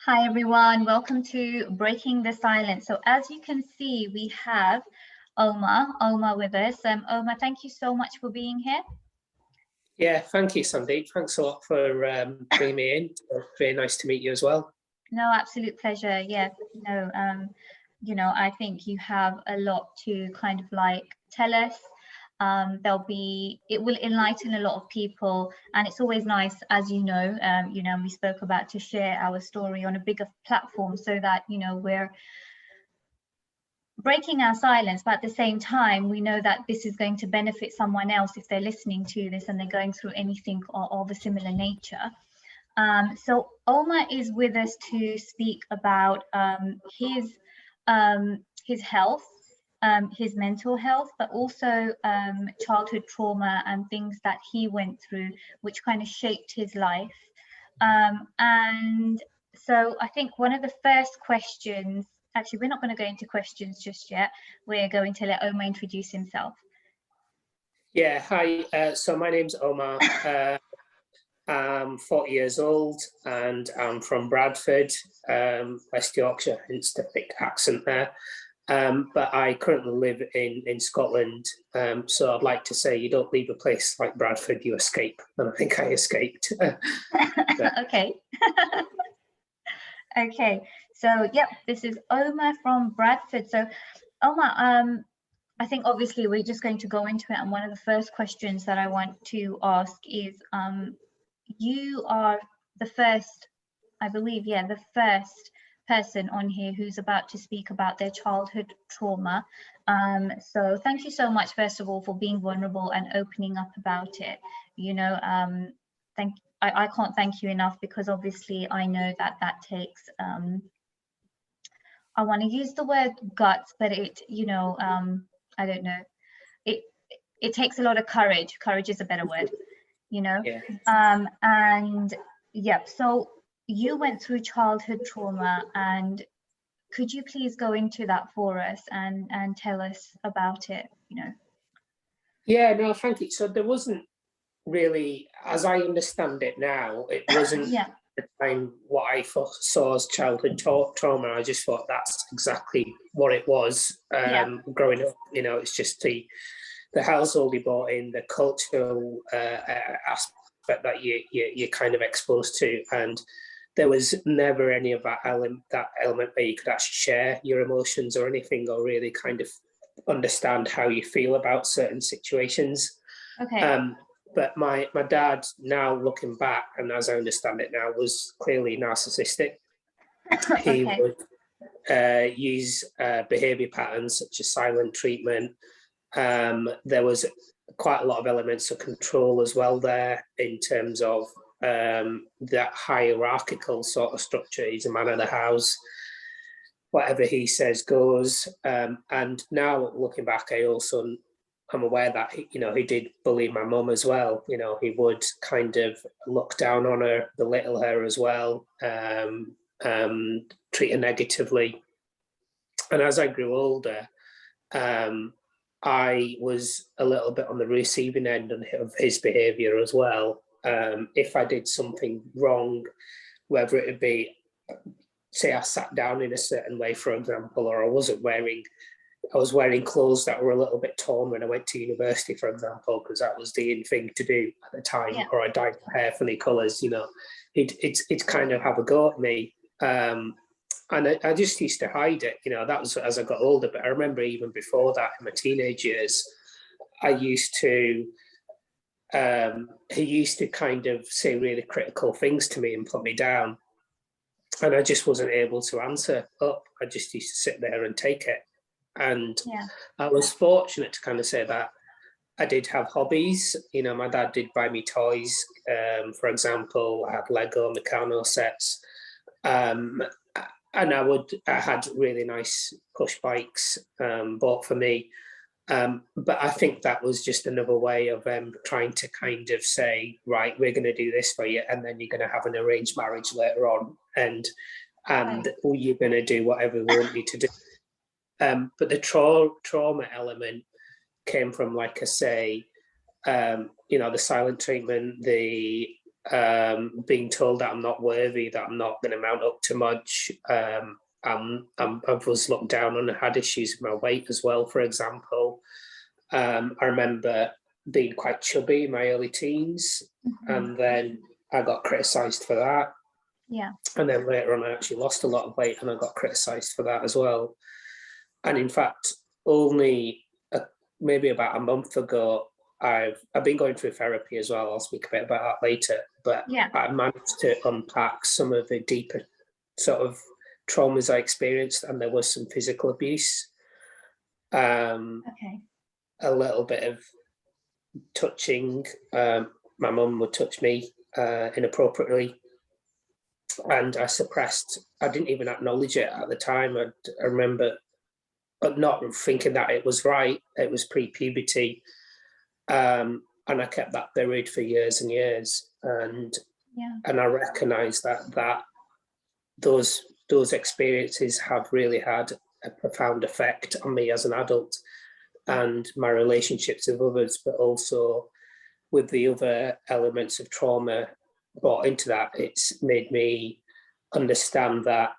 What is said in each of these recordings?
Hi everyone, welcome to Breaking the Silence. So as you can see, we have Omar with us. Omar, thank you so much for being here. Yeah, thank you, Sandeep. Thanks a lot for bringing me in. Very nice to meet you as well. No, absolute pleasure. Yeah, no, I think you have a lot to kind of like tell us. It will enlighten a lot of people, and it's always nice, as we spoke about, to share our story on a bigger platform so that we're breaking our silence, but at the same time we know that this is going to benefit someone else if they're listening to this and they're going through anything of a similar nature. So Omar is with us to speak about his health, his mental health, but also childhood trauma and things that he went through, which kind of shaped his life. And so I think one of the first questions, actually, we're not going to go into questions just yet. We're going to let Omar introduce himself. Yeah, hi. So my name's Omar. I'm 40 years old and I'm from Bradford, West Yorkshire, hence the thick accent there. But I currently live in Scotland. So I'd like to say you don't leave a place like Bradford, you escape. And I think I escaped. Okay. Okay. So, yep, this is Omar from Bradford. So, Omar, I think obviously we're just going to go into it. And one of the first questions that I want to ask is, you are the first, I believe, the first person on here who's about to speak about their childhood trauma. So thank you so much, first of all, for being vulnerable and opening up about it. I can't thank you enough, because obviously I know that takes, I want to use the word guts, but I don't know. It takes a lot of courage. Courage is a better word, Yeah. And yeah, so you went through childhood trauma, and could you please go into that for us and tell us about it, Yeah, no, thank you. So there wasn't really, as I understand it now, it wasn't Yeah. at the time what I saw as childhood trauma. I just thought that's exactly what it was. Growing up, it's just the household you brought in, the cultural aspect that you're kind of exposed to, and there was never any of that element where you could actually share your emotions or anything, or really kind of understand how you feel about certain situations. Okay. But my dad, now looking back, and as I understand it now, was clearly narcissistic. He would use behaviour patterns such as silent treatment. There was quite a lot of elements of control as well there, in terms of that hierarchical sort of structure. He's a man of the house. Whatever he says goes. And now looking back, I'm aware that he did bully my mum as well. He would kind of look down on her, belittle her as well, treat her negatively. And as I grew older, I was a little bit on the receiving end of his behaviour as well. If I did something wrong, whether it would be, say I sat down in a certain way, for example, or I was wearing clothes that were a little bit torn when I went to university, for example, because that was the in thing to do at the time, or I dyed my hair funny colours, it's kind of have a go at me. And I just used to hide it, that was as I got older. But I remember even before that, in my teenage years, he used to kind of say really critical things to me and put me down. And I just wasn't able to answer up. I just used to sit there and take it. And I was fortunate to kind of say that I did have hobbies. My dad did buy me toys. For example, I had Lego Meccano sets. And I had really nice push bikes bought for me. But I think that was just another way of trying to kind of say, right, we're going to do this for you, and then you're going to have an arranged marriage later on, and you're going to do whatever we want you to do. But the trauma element came from, like I say, the silent treatment, the being told that I'm not worthy, that I'm not going to mount up to much. I was looked down on and had issues with my weight as well, for example. I remember being quite chubby in my early teens, and then I got criticised for that. Yeah. And then later on, I actually lost a lot of weight and I got criticised for that as well. And in fact, only maybe about a month ago, I've been going through therapy as well. I'll speak a bit about that later. But yeah. I managed to unpack some of the deeper sort of traumas I experienced, and there was some physical abuse. Okay. A little bit of touching. My mum would touch me inappropriately, and I suppressed. I didn't even acknowledge it at the time. I remember not thinking that it was right. It was pre-puberty, and I kept that buried for years and years. And I recognised that those experiences have really had a profound effect on me as an adult and my relationships with others, but also with the other elements of trauma brought into that. It's made me understand that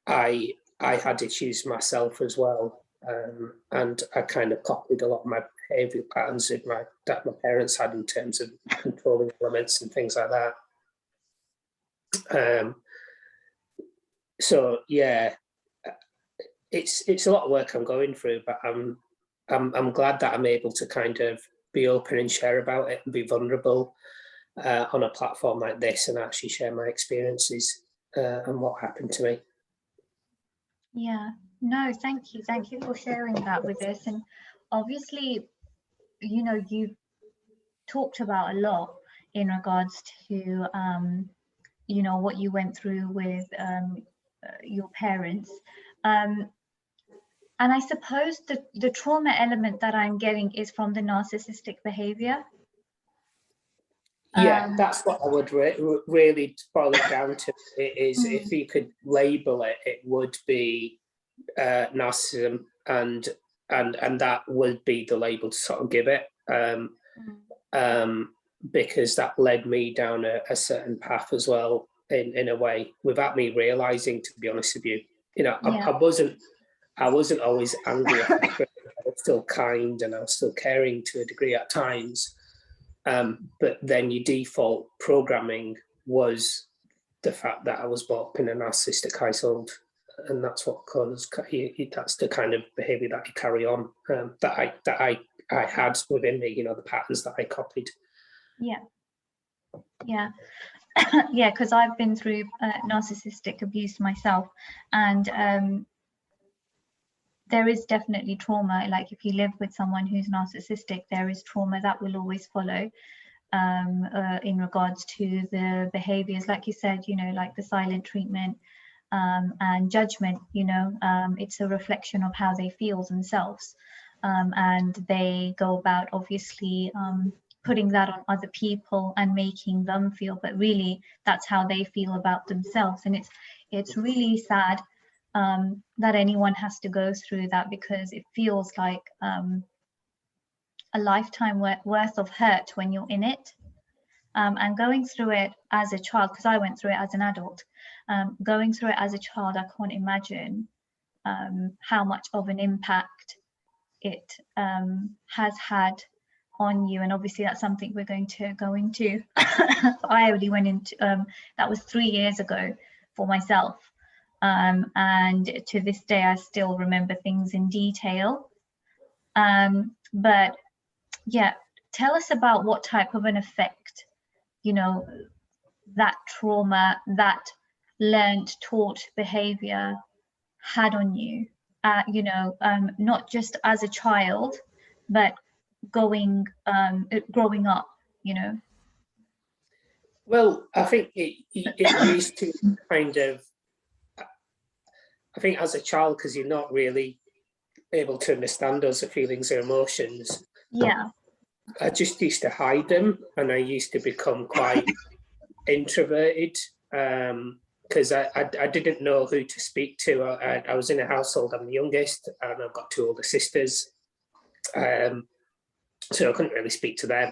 I had issues myself as well, and I kind of copied a lot of my behavioural patterns that my parents had in terms of controlling elements and things like that. So yeah, it's a lot of work I'm going through, but I'm glad that I'm able to kind of be open and share about it and be vulnerable on a platform like this and actually share my experiences and what happened to me. Yeah, no, thank you for sharing that with us. And obviously, you know, you've talked about a lot in regards to you know, what you went through with your parents, and I suppose the trauma element that I'm getting is from the narcissistic behavior. Yeah, that's what I would really boil it down to. It is, if you could label it, it would be narcissism, and that would be the label to sort of give it, because that led me down a certain path as well, in a way, without me realizing, to be honest with you. You know, I wasn't always angry. I was still kind and I was still caring to a degree at times. But then your default programming was the fact that I was brought up in a narcissistic household, and that's what caused. That's the kind of behaviour that I carry on, that I had within me. You know, the patterns that I copied. Yeah, because I've been through narcissistic abuse myself, and there is definitely trauma. Like if you live with someone who's narcissistic, there is trauma that will always follow in regards to the behaviors, like you said, you know, like the silent treatment and judgment. You know, it's a reflection of how they feel themselves, and they go about obviously putting that on other people and making them feel, but really that's how they feel about themselves. And it's really sad that anyone has to go through that, because it feels like a lifetime worth of hurt when you're in it, and going through it as a child, because I went through it as an adult, going through it as a child, I can't imagine how much of an impact it has had on you. And obviously that's something we're going to go into. I only went into that was 3 years ago for myself. And to this day, I still remember things in detail. But yeah, tell us about what type of an effect, you know, that trauma, that learned, taught behavior had on you, you know, not just as a child, but growing up, you know. Well, I think it used to kind of, I think as a child, because you're not really able to understand those feelings or emotions. Yeah. I just used to hide them, and I used to become quite introverted, because I didn't know who to speak to. I was in a household, I'm the youngest, and I've got 2 older sisters, so I couldn't really speak to them.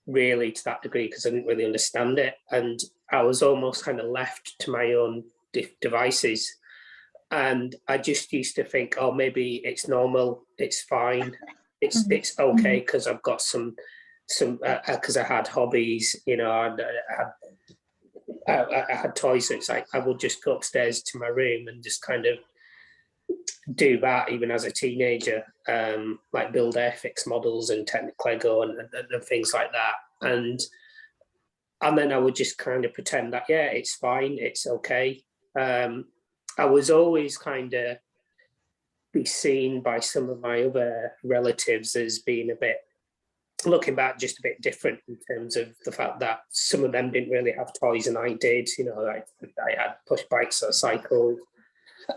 really to that degree because I didn't really understand it, and I was almost kind of left to my own devices. And I just used to think, oh, maybe it's normal, it's fine, it's okay because I've got some because I had hobbies, you know, I had toys. So it's like I would just go upstairs to my room and just kind of do that even as a teenager, like build Airfix models and Technic Lego and things like that. And then I would just kind of pretend that, yeah, it's fine, it's okay. I was always kind of be seen by some of my other relatives as being a bit, looking back, just a bit different in terms of the fact that some of them didn't really have toys and I did. You know, I had push bikes or cycles,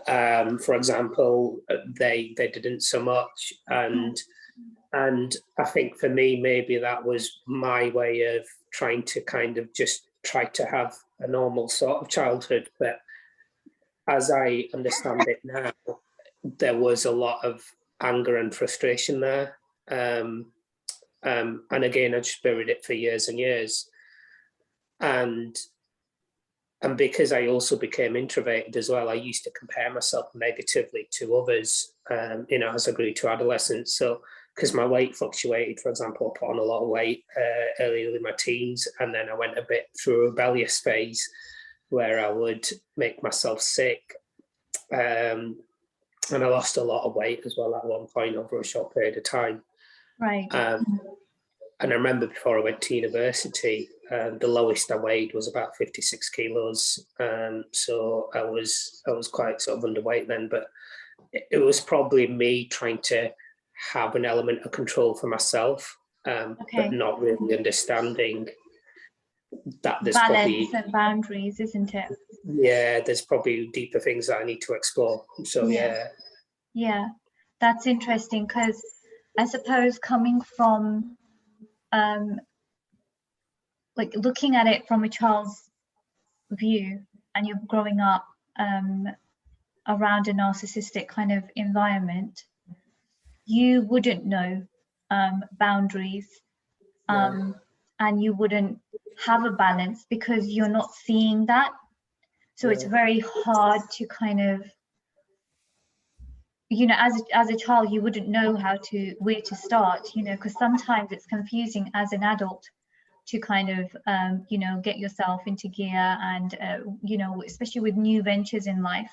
for example. They didn't so much, and I think for me maybe that was my way of trying to kind of just try to have a normal sort of childhood. But as I understand it now, there was a lot of anger and frustration there. And again, I just buried it for years and years. And because I also became introverted as well, I used to compare myself negatively to others, you know, as I grew to adolescence. So, because my weight fluctuated, for example, I put on a lot of weight early in my teens, and then I went a bit through a rebellious phase where I would make myself sick. And I lost a lot of weight as well at one point over a short period of time. Right. And I remember before I went to university, the lowest I weighed was about 56 kilos. So I was quite sort of underweight then, but it was probably me trying to have an element of control for myself, but not really understanding that there's balance and boundaries, isn't it? Yeah, there's probably deeper things that I need to explore. So yeah, that's interesting, because I suppose coming from like looking at it from a child's view, and you're growing up around a narcissistic kind of environment, you wouldn't know boundaries, and you wouldn't have a balance because you're not seeing that. So it's very hard to kind of, you know, as a child, you wouldn't know where to start, you know, because sometimes it's confusing as an adult to kind of, you know, get yourself into gear, and, you know, especially with new ventures in life.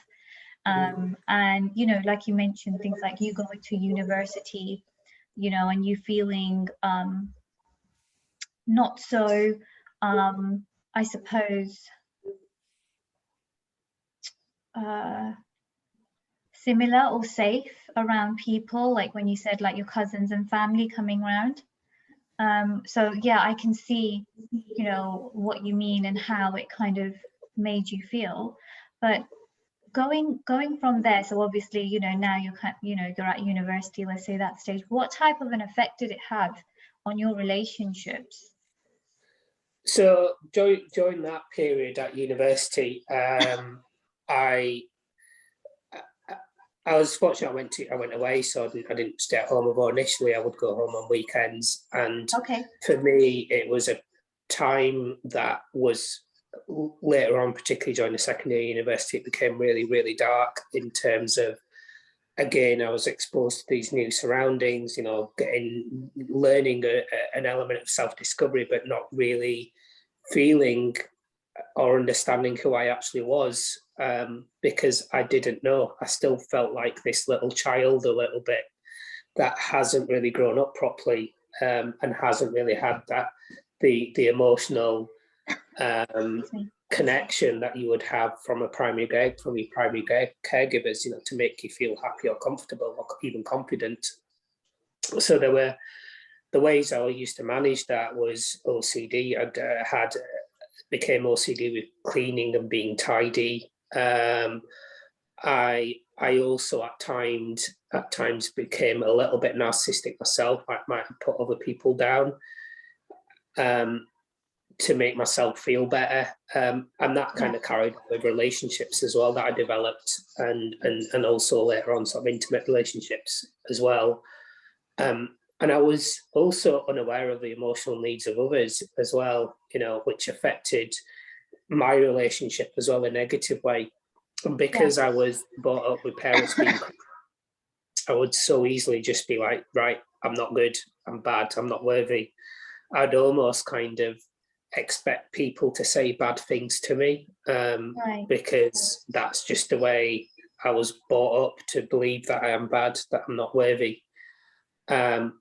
And, you know, like you mentioned, things like you going to university, you know, and you feeling not so, I suppose, similar or safe around people, like when you said like your cousins and family coming around. So yeah, I can see, you know, what you mean and how it kind of made you feel. But going from there, so obviously, you know, now you're you're at university, let's say that stage, what type of an effect did it have on your relationships? So during that period at university, I was fortunate. I went away, so I didn't stay at home. Although initially I would go home on weekends, and for me it was a time that was later on, particularly during the second year of university, it became really, really dark in terms of, again, I was exposed to these new surroundings, you know, learning an element of self-discovery, but not really feeling or understanding who I actually was, because I didn't know. I still felt like this little child a little bit that hasn't really grown up properly, and hasn't really had the emotional connection that you would have from your primary caregivers, you know, to make you feel happy or comfortable or even confident. So there were the ways I used to manage that was OCD. I became OCD with cleaning and being tidy. I also at times became a little bit narcissistic myself. I might put other people down to make myself feel better, and that kind of carried on with relationships as well that I developed, and also later on sort of intimate relationships as well. And I was also unaware of the emotional needs of others as well, you know, which affected my relationship as well in a negative way. And because I was brought up with parents being, I would so easily just be like, right, I'm not good, I'm bad, I'm not worthy. I'd almost kind of expect people to say bad things to me, because that's just the way I was brought up, to believe that I am bad, that I'm not worthy. And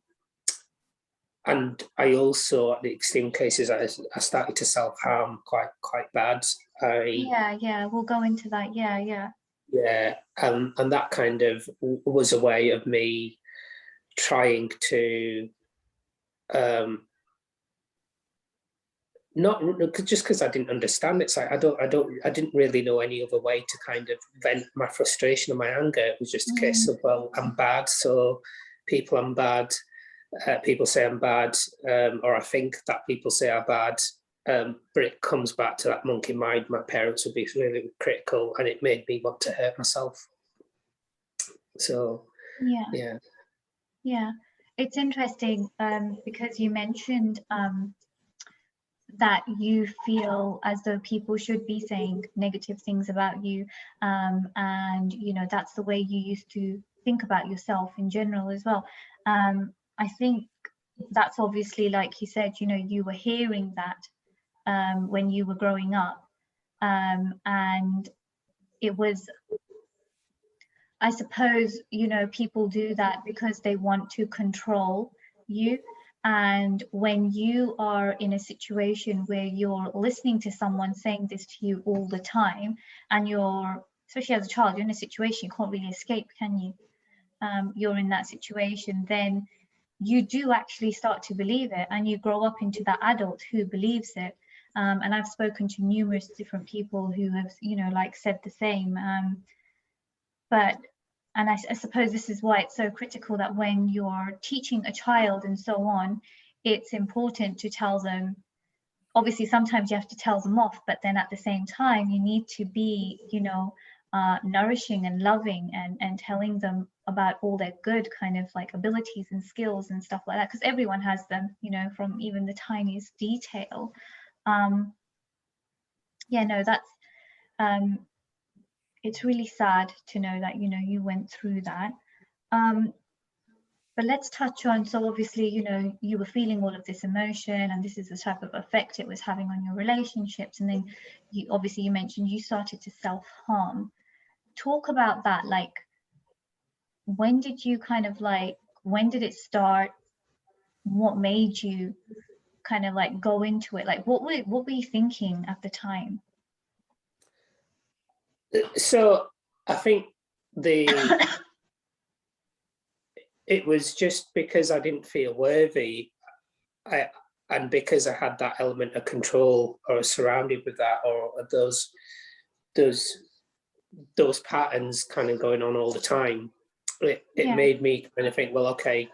I also, at the extreme cases, I started to self-harm quite bad. We'll go into that. Yeah, and that kind of was a way of me trying to, not just because I didn't understand. It's like I didn't really know any other way to kind of vent my frustration and my anger. It was just a case of, well, I'm bad, so I'm bad. People say I'm bad, or I think that people say I'm bad. But it comes back to that monkey mind. My parents would be really critical, and it made me want to hurt myself. So yeah. It's interesting, because you mentioned that you feel as though people should be saying negative things about you, and you know, that's the way you used to think about yourself in general as well. I think that's obviously, like you said, you know, you were hearing that when you were growing up, and it was, I suppose, you know, people do that because they want to control you. And when you are in a situation where you're listening to someone saying this to you all the time, and you're, especially as a child, you're in a situation you can't really escape, can you? You're in that situation, then you do actually start to believe it, and you grow up into that adult who believes it. And I've spoken to numerous different people who have, you know, like said the same. And I suppose this is why it's so critical that when you're teaching a child and so on, it's important to tell them, obviously sometimes you have to tell them off, but then at the same time you need to be, you know, nourishing and loving, and telling them about all their good kind of like abilities and skills and stuff like that, because everyone has them, you know, from even the tiniest detail. That's it's really sad to know that, you know, you went through that. But let's touch on, so obviously, you know, you were feeling all of this emotion, and this is the type of effect it was having on your relationships. And then you mentioned you started to self-harm. Talk about that. Like, when did you kind of like, when did it start? What made you kind of like go into it? Like, what were you thinking at the time? So I think it was just because I didn't feel worthy, and because I had that element of control, or was surrounded with that, or those patterns kind of going on all the time. It made me kind of think, well, okay,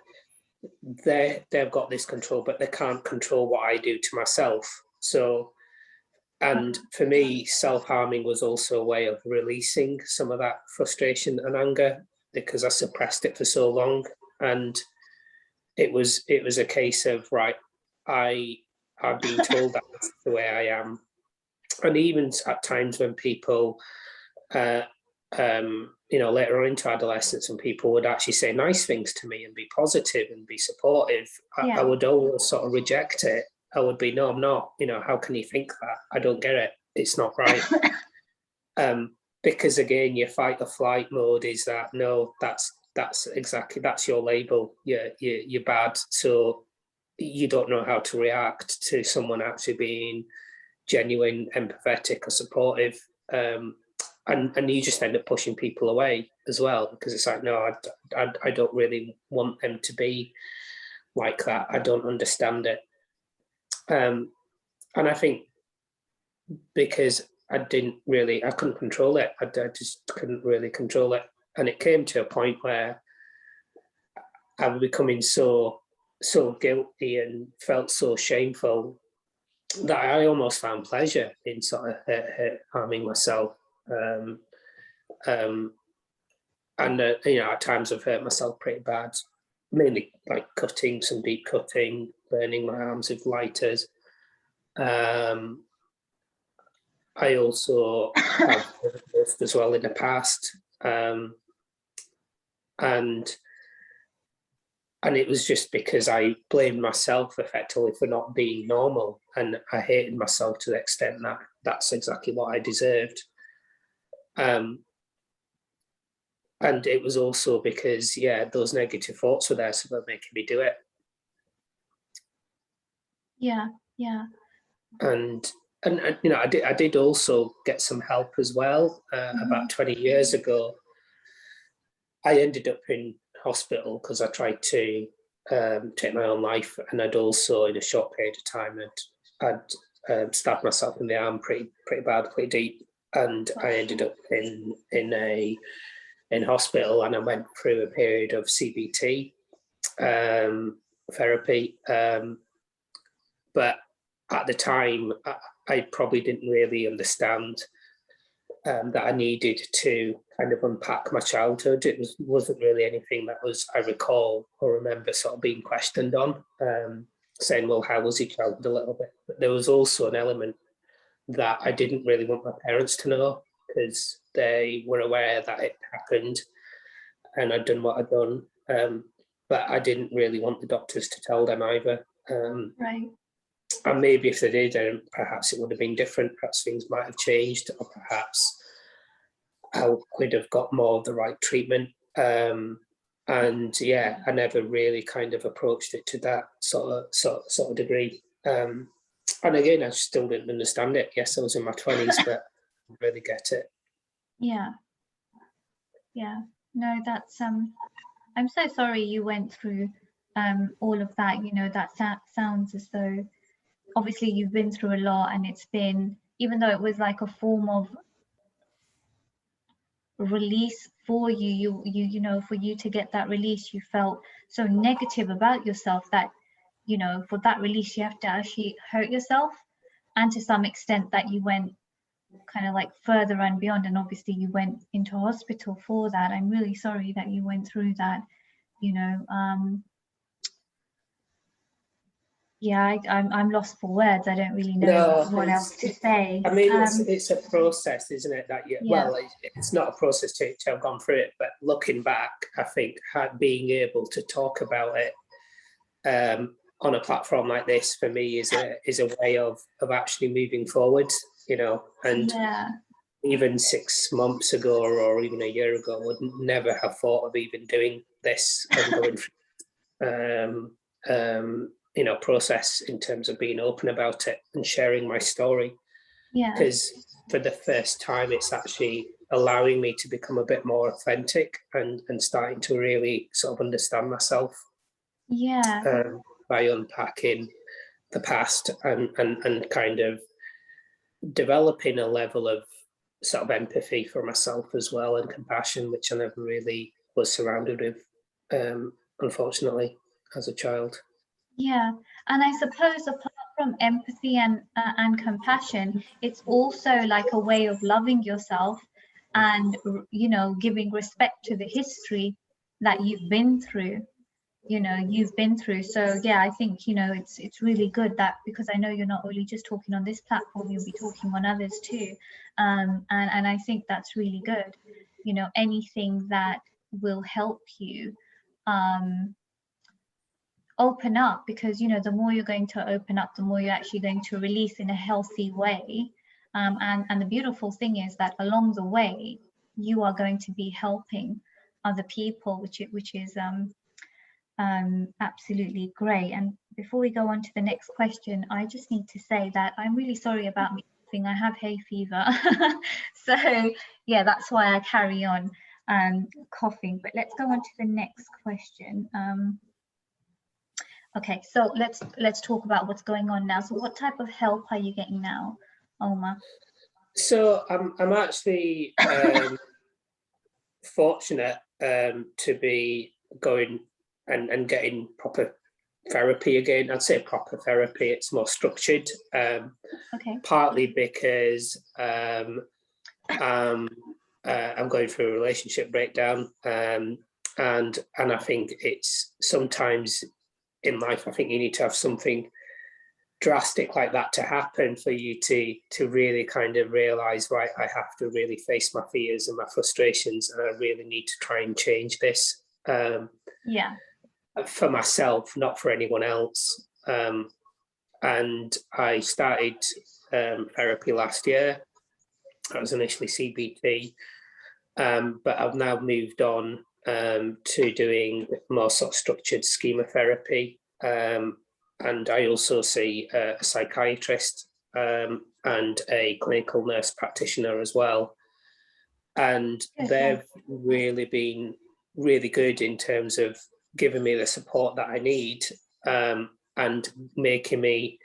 they've got this control, but they can't control what I do to myself. So, and for me, self-harming was also a way of releasing some of that frustration and anger, because I suppressed it for so long. And it was a case of, right, I've been told that that's the way I am. And even at times when people, you know, later on into adolescence, and people would actually say nice things to me and be positive and be supportive, I would always sort of reject it. I would be, no, I'm not. You know, how can you think that? I don't get it. It's not right. Because again, your fight or flight mode is that, no, that's exactly, that's your label. You're bad. So you don't know how to react to someone actually being genuine, empathetic, or supportive. And you just end up pushing people away as well, because it's like, no, I don't really want them to be like that. I don't understand it. And I think because I couldn't control it. I just couldn't really control it. And it came to a point where I was becoming so guilty and felt so shameful that I almost found pleasure in sort of harming myself. And you know, at times I've hurt myself pretty bad. mainly like cutting, some deep cutting, burning my arms with lighters. I also have overdosed as well in the past, and it was just because I blamed myself effectively for not being normal, and I hated myself to the extent that that's exactly what I deserved. And it was also because, yeah, those negative thoughts were there, so they're making me do it. Yeah. And you know, I did also get some help as well. About 20 years ago, I ended up in hospital because I tried to take my own life, and I'd also, in a short period of time, I'd stabbed myself in the arm pretty bad, pretty deep, and I ended up in hospital, and I went through a period of CBT therapy, but at the time, I probably didn't really understand that I needed to kind of unpack my childhood. It wasn't really anything that I recall or remember sort of being questioned on, saying, well, how was your childhood a little bit? But there was also an element that I didn't really want my parents to know, because they were aware that it happened and I'd done what I'd done. But I didn't really want the doctors to tell them either. Right. And maybe if they did, then perhaps it would have been different. Perhaps things might have changed, or perhaps I could have got more of the right treatment. And yeah, I never really kind of approached it to that sort of degree. And again, I still didn't understand it. Yes, I was in my 20s, but I didn't really get it. Yeah. No, that's I'm so sorry you went through all of that. You know, that sounds as though obviously you've been through a lot, and it's been, even though it was like a form of release for you know, for you to get that release, you felt so negative about yourself that, you know, for that release you have to actually hurt yourself, and to some extent that you went kind of like further and beyond, and obviously you went into hospital for that. I'm really sorry that you went through that, you know. Yeah, I'm lost for words. I don't really know what else to say. I mean, it's a process, isn't it? That well, it's not a process to have gone through it, but looking back, I think being able to talk about it on a platform like this for me is a way of actually moving forward, you know. And even 6 months ago, or even a year ago, I would never have thought of even doing this and going through you know, process in terms of being open about it and sharing my story. Because for the first time, it's actually allowing me to become a bit more authentic and starting to really sort of understand myself. By unpacking the past and kind of developing a level of sort of empathy for myself as well, and compassion, which I never really was surrounded with, unfortunately, as a child. Yeah, and I suppose apart from empathy and compassion, it's also like a way of loving yourself, and, you know, giving respect to the history that you've been through. So yeah, I think, you know, it's really good that, because I know you're not only just talking on this platform, you'll be talking on others too, and I think that's really good. You know, anything that will help you open up, because, you know, the more you're going to open up, the more you're actually going to release in a healthy way, and the beautiful thing is that along the way you are going to be helping other people, which is absolutely great. And before we go on to the next question, I just need to say that I'm really sorry about me coughing. I have hay fever. So yeah, that's why I carry on coughing. But let's go on to the next question. Okay, so let's talk about what's going on now. So what type of help are you getting now, Omar? So I'm actually fortunate to be going and getting proper therapy again. I'd say proper therapy. It's more structured. Okay. Partly because I'm going through a relationship breakdown, And I think it's sometimes in life, I think you need to have something drastic like that to happen for you to really kind of realize, right, I have to really face my fears and my frustrations, and I really need to try and change this. For myself, not for anyone else. And I started therapy last year. I was initially CBT, but I've now moved on to doing more sort of structured schema therapy. And I also see a psychiatrist and a clinical nurse practitioner as well. And they've really been really good in terms of giving me the support that I need, and making me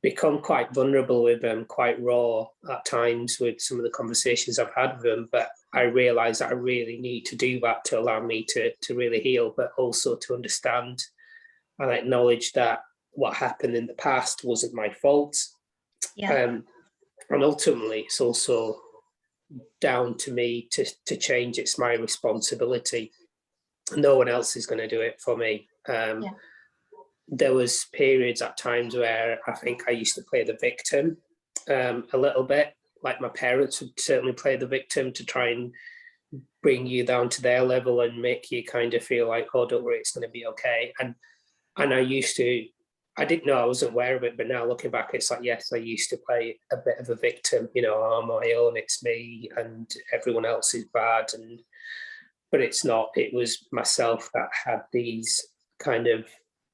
become quite vulnerable with them, quite raw at times with some of the conversations I've had with them. But I realise that I really need to do that to allow me to really heal, but also to understand and acknowledge that what happened in the past wasn't my fault. And ultimately, it's also down to me to change. It's my responsibility. No one else is going to do it for me. There was periods at times where I think I used to play the victim a little bit, like my parents would certainly play the victim to try and bring you down to their level and make you kind of feel like, oh, don't worry, it's going to be okay. And I didn't know, I wasn't aware of it, but now looking back, it's like, yes, I used to play a bit of a victim, on my own, it's me and everyone else is bad. But it's not, it was myself that had these kind of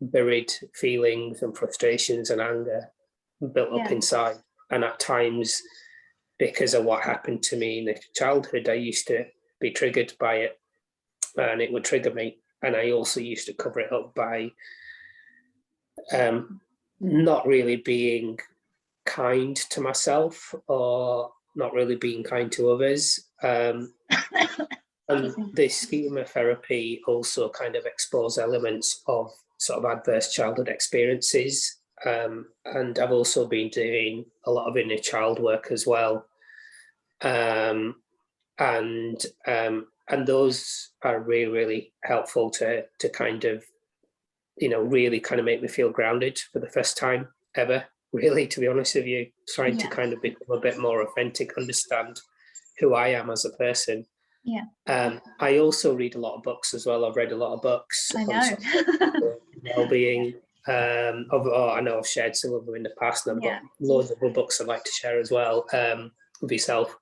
buried feelings and frustrations and anger built up inside. And at times, because of what happened to me in the childhood, I used to be triggered by it, and it would trigger me. And I also used to cover it up by not really being kind to myself or not really being kind to others. And the schema therapy also kind of explores elements of sort of adverse childhood experiences. And I've also been doing a lot of inner child work as well. And those are really, really helpful to kind of, really kind of make me feel grounded for the first time ever, really, to be honest with you, trying to kind of become a bit more authentic, understand who I am as a person. I also read a lot of books as well. I've read a lot of books. I know. Well-being. I know I've shared some of them in the past, and I've got loads of other books I'd like to share as well with yourself.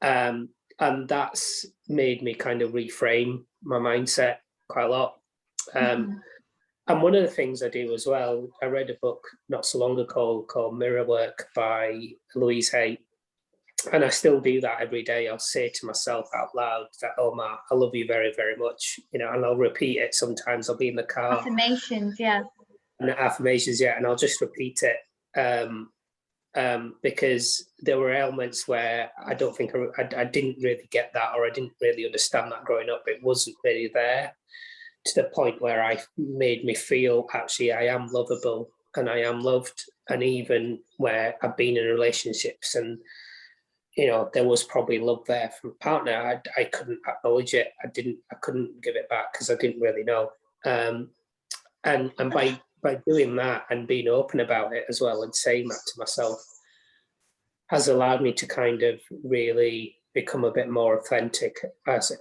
And that's made me kind of reframe my mindset quite a lot. And one of the things I do as well, I read a book not so long ago called Mirror Work by Louise Hay. And I still do that every day. I'll say to myself out loud that, Omar, I love you very, very much. And I'll repeat it sometimes. I'll be in the car. Affirmations, And affirmations, and I'll just repeat it. Because there were elements where I don't think I didn't really get that, or I didn't really understand that growing up. It wasn't really there to the point where I made me feel actually I am lovable and I am loved. And even where I've been in relationships and there was probably love there from a partner, I couldn't acknowledge it. I couldn't give it back because I didn't really know. And by doing that and being open about it as well and saying that to myself has allowed me to kind of really become a bit more authentic. As I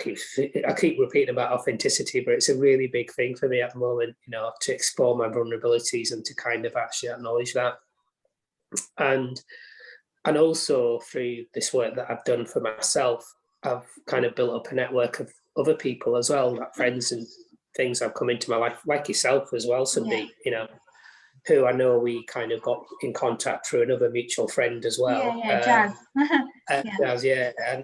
keep repeating about authenticity, but it's a really big thing for me at the moment, to explore my vulnerabilities and to kind of actually acknowledge that. And also through this work that I've done for myself, I've kind of built up a network of other people as well, like friends and things have come into my life, like yourself as well, Sunday, who I know we kind of got in contact through another mutual friend as well. Jazz. Jazz,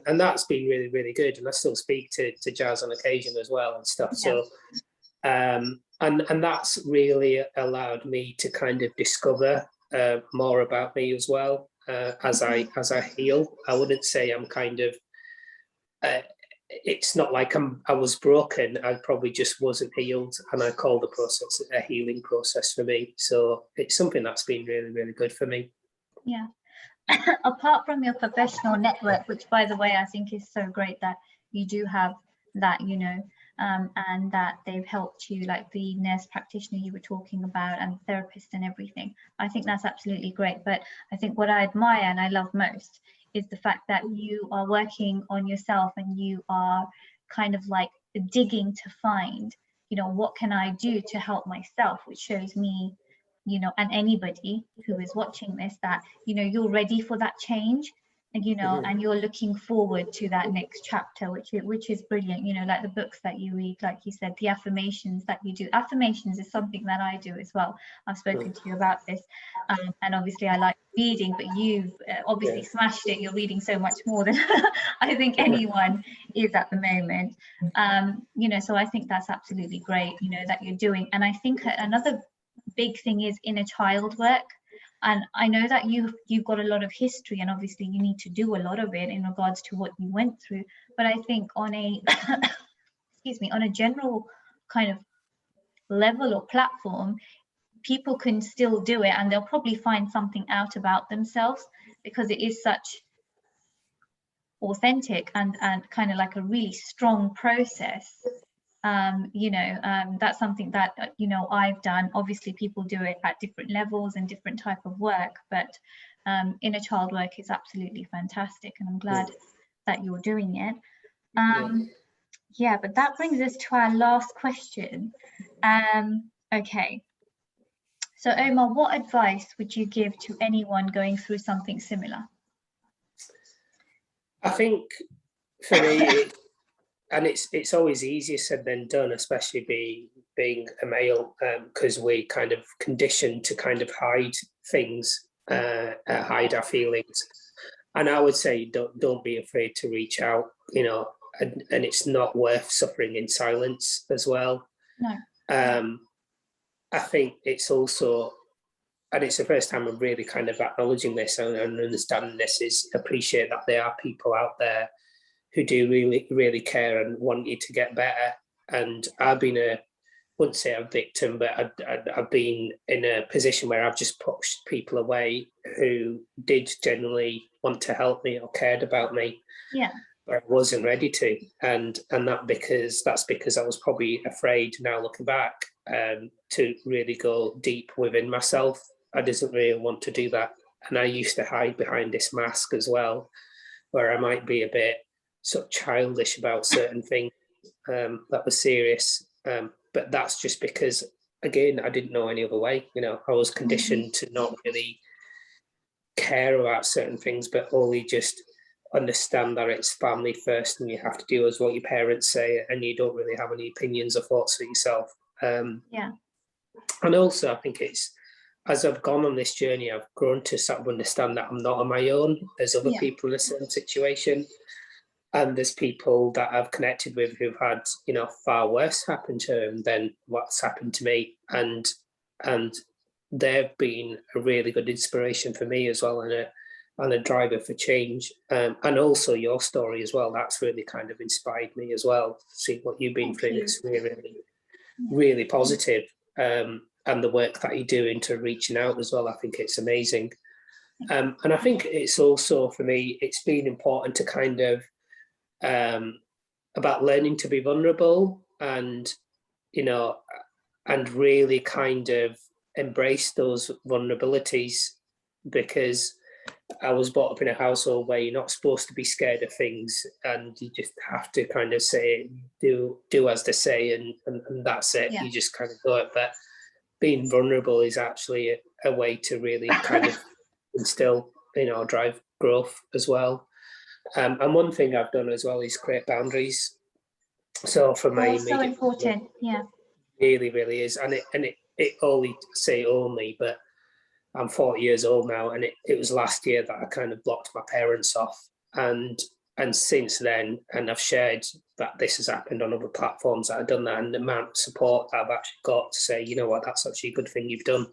and that's been really, really good. And I still speak to Jazz on occasion as well and stuff. So, and that's really allowed me to kind of discover more about me as well as I heal. I wouldn't say I'm kind of. It's not like I was broken. I probably just wasn't healed, and I call the process a healing process for me. So it's something that's been really, really good for me. Yeah. Apart from your professional network, which by the way I think is so great that you do have that, and that they've helped you, like the nurse practitioner you were talking about and therapist and everything. I think that's absolutely great. But I think what I admire and I love most is the fact that you are working on yourself and you are kind of like digging to find, you know, what can I do to help myself, which shows me, you know, and anybody who is watching this, that, you know, you're ready for that change, and, you know, and you're looking forward to that next chapter, which is brilliant. You know, like the books that you read, like you said, the affirmations that you do. Affirmations is something that I do as well. I've spoken to you about this, and obviously I like reading, but you've obviously smashed it. You're reading so much more than I think anyone is at the moment. You know, so I think that's absolutely great, you know, that you're doing. And I think another big thing is inner child work. And I know that you've got a lot of history, and obviously you need to do a lot of it in regards to what you went through. But I think on a excuse me, on a general kind of level or platform, people can still do it, and they'll probably find something out about themselves, because it is such authentic and kind of like a really strong process. You know, that's something that, you know, I've done. Obviously people do it at different levels and different type of work, but inner child work is absolutely fantastic, and I'm glad that you're doing it. Yeah, but that brings us to our last question. Okay, so Omar, what advice would you give to anyone going through something similar? I think for me, and it's always easier said than done, especially being a male, because we kind of conditioned to kind of hide things, hide our feelings. And I would say don't be afraid to reach out, you know, and it's not worth suffering in silence as well. No. I think it's also, and it's the first time I'm really kind of acknowledging this and understanding this, is appreciate that there are people out there who do really, really care and want you to get better. And I've been wouldn't say a victim, but I've been in a position where I've just pushed people away who did genuinely want to help me or cared about me. Yeah. But I wasn't ready to. And that's because I was probably afraid, now looking back, to really go deep within myself. I didn't really want to do that. And I used to hide behind this mask as well, where I might be a bit sort of childish about certain things that was serious. But that's just because, again, I didn't know any other way. You know, I was conditioned to not really care about certain things, but only just understand that it's family first, and you have to do as what your parents say, and you don't really have any opinions or thoughts for yourself. Yeah. And also, I think it's, as I've gone on this journey, I've grown to sort of understand that I'm not on my own. There's other people in the same situation. And there's people that I've connected with who've had, you know, far worse happen to them than what's happened to me. And they've been a really good inspiration for me as well, and a driver for change. And also your story as well, that's really kind of inspired me as well. See what you've been through. It's really, really positive. And the work that you're doing to reaching out as well, I think it's amazing. And I think it's also, for me, it's been important to kind of, about learning to be vulnerable, and, you know, and really kind of embrace those vulnerabilities, because I was brought up in a household where you're not supposed to be scared of things, and you just have to kind of say, do as they say, and that's it. You just kind of go it. But being vulnerable is actually a way to really kind of instill, you know, drive growth as well. And one thing I've done as well is create boundaries. So for my so important, really, really is, and it only say only, but I'm 40 years old now, and it was last year that I kind of blocked my parents off, and since then, and I've shared that this has happened on other platforms that I've done that, and the amount of support I've actually got to say, you know what, that's actually a good thing you've done,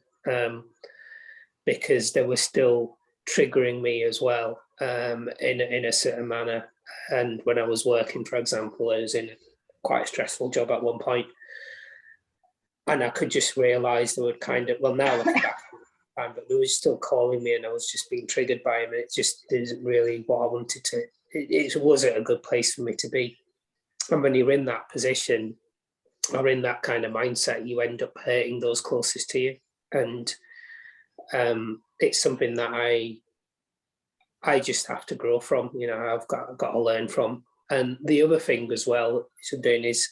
because they were still triggering me as well, in a certain manner. And when I was working, for example, I was in quite a stressful job at one point, and I could just realise they would kind of, well, now looking back, but they were still calling me, and I was just being triggered by him. It just isn't really what I wanted to. It wasn't a good place for me to be. And when you're in that position or in that kind of mindset, you end up hurting those closest to you. And it's something that I just have to grow from, you know, I've got to learn from. And the other thing as well is,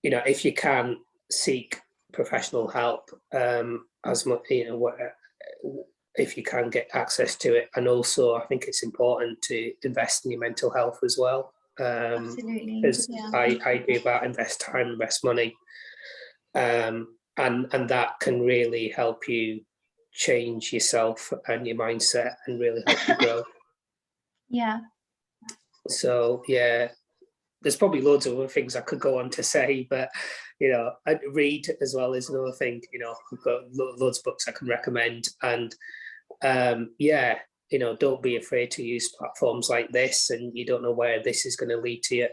you know, if you can, seek professional help as much, you know, if you can get access to it. And also, I think it's important to invest in your mental health as well. Absolutely. Because Yeah. I do that, invest time, invest money. And that can really help you change yourself and your mindset and really help you grow. Yeah. So yeah, there's probably loads of other things I could go on to say, but you know, I'd read as well is another thing. You know, I've got loads of books I can recommend, and yeah, you know, don't be afraid to use platforms like this, and you don't know where this is going to lead to you.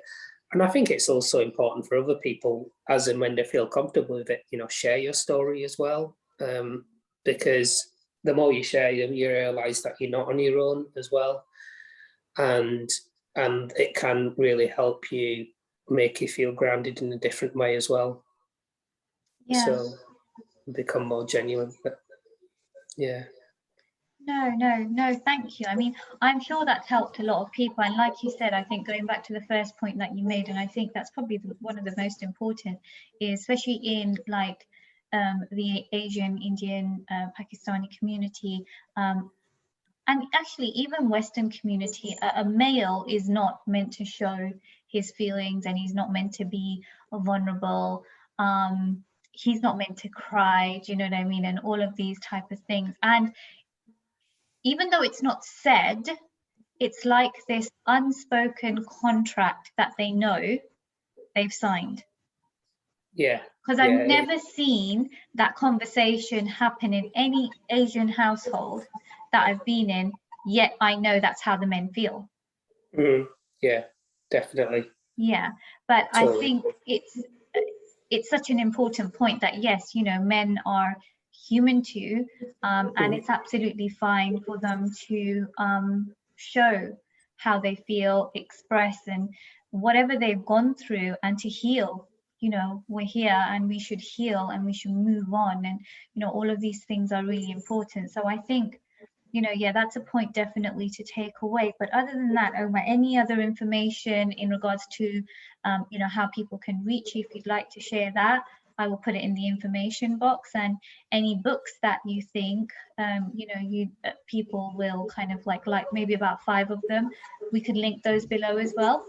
And I think it's also important for other people, as and when they feel comfortable with it, you know, share your story as well, because the more you share, you realize that you're not on your own as well, and it can really help you, make you feel grounded in a different way as well. Yeah. So become more genuine. But yeah. No, thank you. I mean, I'm sure that's helped a lot of people. And like you said, I think going back to the first point that you made, and I think that's probably one of the most important, is especially in like the Asian, Indian, Pakistani community, and actually even Western community, a male is not meant to show his feelings, and he's not meant to be vulnerable. He's not meant to cry, do you know what I mean? And all of these type of things. And even though it's not said, it's like this unspoken contract that they know they've signed. Yeah. Because I've never seen that conversation happen in any Asian household that I've been in, yet I know that's how the men feel. Yeah, definitely. Yeah, but totally. I think it's such an important point that yes, you know, men are human too, and it's absolutely fine for them to show how they feel, express, and whatever they've gone through, and to heal. You know, we're here and we should heal and we should move on, and you know, all of these things are really important. So I think, you know, yeah, that's a point definitely to take away. But other than that, Omar, any other information in regards to, you know, how people can reach you, if you'd like to share that, I will put it in the information box. And any books that you think, you know, people will kind of like maybe about 5 of them, we could link those below as well.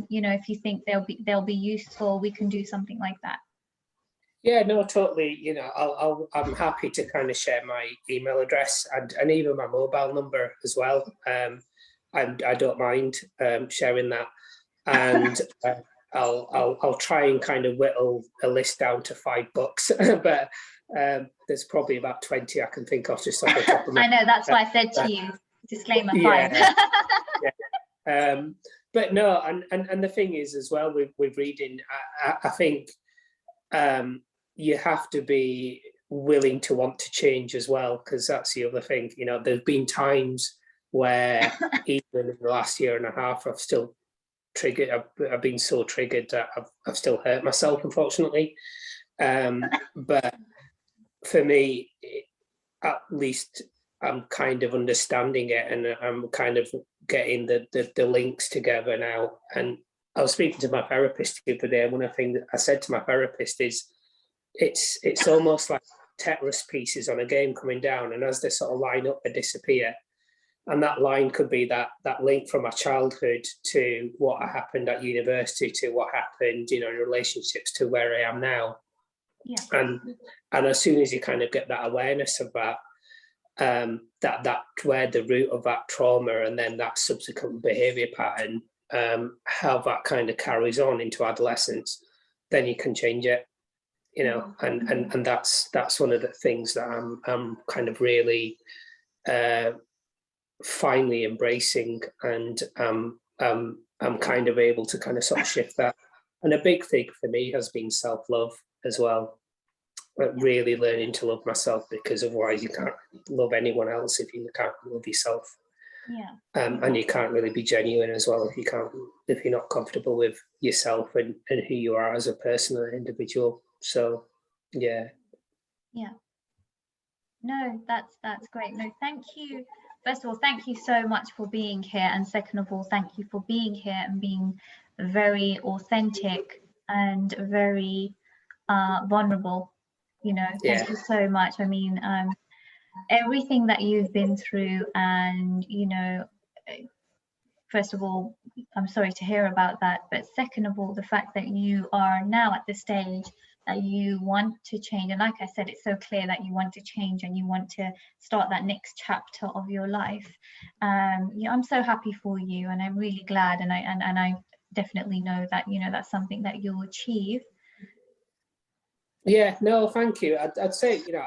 You know, if you think they'll be useful, we can do something like that. Yeah, no, totally. You know, I'm happy to kind of share my email address and even my mobile number as well. I don't mind sharing that, and I'll try and kind of whittle a list down to 5 books, but there's probably about 20 I can think of just off the top of my head. I know, that's why I said to you, disclaimer 5. Yeah. But no, and the thing is as well with reading, I think you have to be willing to want to change as well, because that's the other thing. You know, there's been times where even in the last year and a half, I've still triggered. I've been so triggered that I've still hurt myself, unfortunately. But for me, at least I'm kind of understanding it, and I'm kind of getting the links together now. And I was speaking to my therapist the other day, and one of the things that I said to my therapist is, it's almost like Tetris pieces on a game coming down, and as they sort of line up, they disappear. And that line could be that link from my childhood to what happened at university, to what happened, you know, in relationships, to where I am now. Yeah. And as soon as you kind of get that awareness of that, that where the root of that trauma and then that subsequent behavior pattern, how that kind of carries on into adolescence, then you can change it. You know, and that's one of the things that I'm kind of really finally embracing, and I'm kind of able to kind of sort of shift that. And a big thing for me has been self-love as well, but really learning to love myself, because otherwise you can't love anyone else if you can't love yourself. And you can't really be genuine as well if you're not comfortable with yourself and who you are as a person and an individual. So yeah. No, that's great. No, thank you. First of all, thank you so much for being here, and second of all, thank you for being here and being very authentic and very vulnerable. You know, thank you so much. I mean, everything that you've been through, and you know, first of all, I'm sorry to hear about that, but second of all, the fact that you are now at the stage that you want to change, and like I said, it's so clear that you want to change and you want to start that next chapter of your life. Yeah, I'm so happy for you, and I'm really glad, and I definitely know that, you know, that's something that you'll achieve. Yeah, no, thank you. I'd say, you know,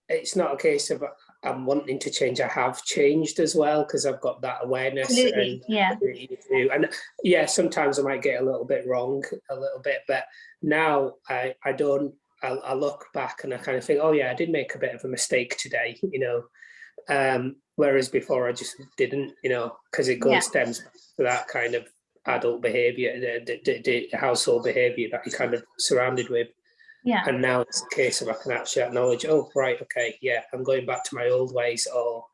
it's not a case of I'm wanting to change. I have changed as well, because I've got that awareness. Absolutely, and yeah, sometimes I might get a little bit wrong, but now I look back and I kind of think, oh yeah, I did make a bit of a mistake today, you know, whereas before I just didn't, you know, because it stems back to that kind of adult behavior, the household behavior that you're kind of surrounded with. And now it's a case of I can actually acknowledge, oh, right, okay, yeah, I'm going back to my old ways, or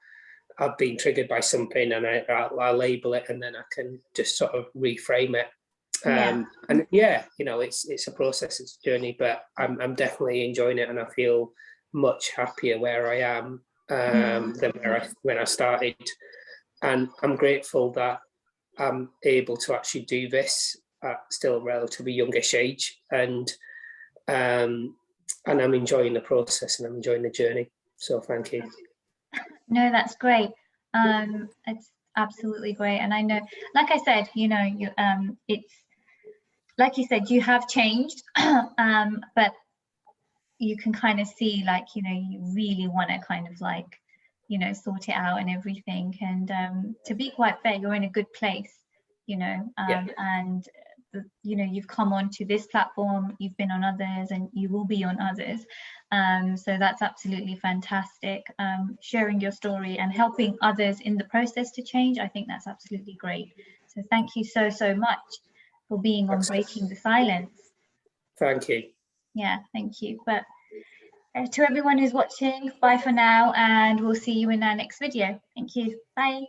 I've been triggered by something, and I label it, and then I can just sort of reframe it. And yeah, you know, it's a process, it's a journey, but I'm definitely enjoying it, and I feel much happier where I am than when I started. And I'm grateful that I'm able to actually do this at still a relatively youngish age, and I'm enjoying the process and I'm enjoying the journey. So thank you. No, that's great. It's absolutely great. And I know, like I said, you know, it's like you said, you have changed, but you can kind of see, like, you know, you really want to kind of like, you know, sort it out and everything. And to be quite fair, you're in a good place, you know, and you know, you've come onto this platform, you've been on others, and you will be on others. So that's absolutely fantastic. Sharing your story and helping others in the process to change, I think that's absolutely great. So thank you so much for being on Breaking the Silence. Thank you. Yeah, thank you. But to everyone who's watching, bye for now, and we'll see you in our next video. Thank you. Bye.